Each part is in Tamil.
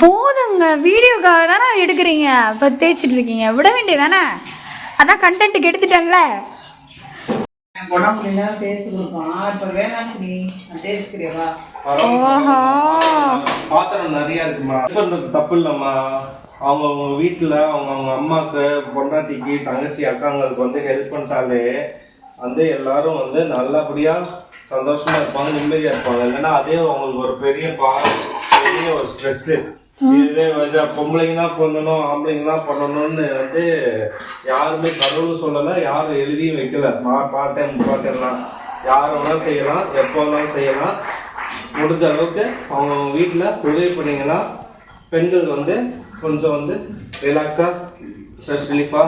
போதுங்க, வீடியோக்காக தானே எடுக்கிறீங்க, இப்போ தேய்ச்சிட்டு இருக்கீங்க, விட வேண்டியதானே? அதான் கண்டென்ட்டுக்கு எடுத்துட்டேன்ல. பாத்திரம் நிறைய இருக்குமா, தப்பு இல்லம்மா. அவங்க வீட்டுல அவங்க அம்மாக்கு, பொண்டாட்டிக்கு, தங்கச்சி, அக்காங்களுக்கு வந்து ஹெல்ப் பண்ணிட்டாலே வந்து எல்லாரும் வந்து நல்லபடியா சந்தோஷமா இருப்பாங்க, நிம்மதியா இருப்பாங்க. இல்லைன்னா அதே அவங்களுக்கு ஒரு பெரிய பெரிய ஒரு ஸ்ட்ரெஸ். பொம்பளைங்க தான் பண்ணணும், ஆம்பளைங்க தான் பண்ணணும்னு வந்து யாருமே கடவுள் சொல்லல, யாரும் எழுதியும் வைக்கல. பாட்டேன் யார் வேணாலும் செய்யலாம், எப்போ வேணாலும் செய்யலாம். முடிஞ்ச அளவுக்கு அவங்க வீட்டுல உதவி பண்ணீங்கன்னா பெண்கள் வந்து கொஞ்சம் வந்து ரிலாக்ஸா, ஸ்ட்ரெஸ் ரிலீஃபா,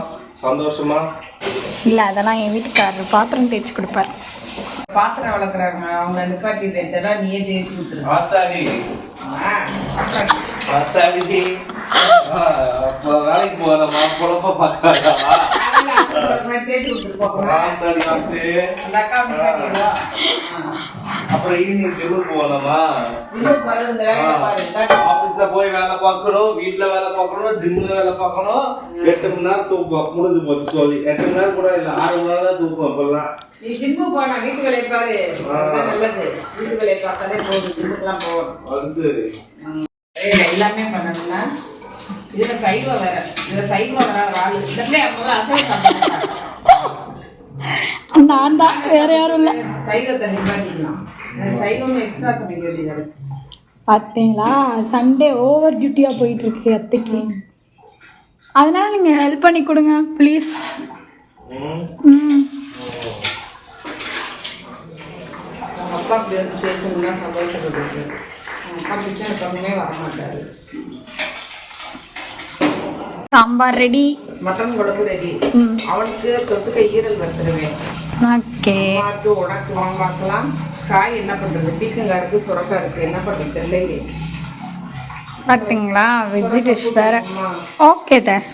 சந்தோஷமா. இல்ல அதெல்லாம் என் வீட்டுக்காரர் பாத்திரம் தேய்ச்சி கொடுப்பாரு. பாத்திரம் வளர்க்குறாங்க, அவங்க நிப்பாட்டி தேய்ச்சா நீயே தேய்ச்சி கொடுத்துரு. ஆத்தாடி ஆத்தாடி வேலைக்கு போகாதம்மா, பொழப்ப பார்க்காதா? தேய்ச்சி கொடுத்துருப்போம். அப்புறம் ஈவினிங் ஜிம்முக்கு போகலாமா? ஆபீஸ்ல போய் வேலை பார்க்கணும், வீட்டுல வேலை பார்க்கணும், ஜிம்ல வேலை பார்க்கணும். 8 மணி நேரம் தூக்கம் முடிஞ்சு போச்சு. சொல்லி 8 மணி நேரம் கூட இல்ல, 6 மணி நேரம் தான் தூக்கம். இப்பெல்லாம் நீ ஜிம்முக்கு போனா வீட்டு வேலையை பாரு, நல்லது. வீட்டு வேலையை பார்த்தாலே போதும், ஜிம்முக்குலாம் போகணும். அது சரி. எல்லாமே பண்ணணும்னா இதுல சைவம் வேற, இதுல சைவம் வராத ஆளு இல்ல. அசைவம் நான் தான், வேற யாரும் இல்ல. சைவத்தை நிப்பாட்டிக்கலாம், சைவம் எக்ஸ்ட்ரா சமைக்க வேண்டியது. பார்த்தீங்களா, சண்டே ஓவர் டியூட்டியா போயிட்டு இருக்கு அத்தைக்கு. அதனால நீங்க ஹெல்ப் பண்ணி கொடுங்க ப்ளீஸ். அப்பா அப்படி வந்து பேசணும்னா சந்தோஷப்பட்டு அப்பா கிச்சன் எப்பவுமே வரமாட்டாரு. சாம்பார் ரெடி, மட்டன் குழம்பு ரெடி. அவனுக்கு தொட்டுக்க ஈரல் வச்சுருவேன். ஓகே. உனக்கு வாங்கலாம். காய் என்ன பண்றது, பீக்கங்காய் இருக்கு, சுரக்காய் இருக்கு, என்ன பண்றது தெரியலையே. பார்த்தீங்களா, வெஜ் டிஷ் வேற. ஓகே தான்.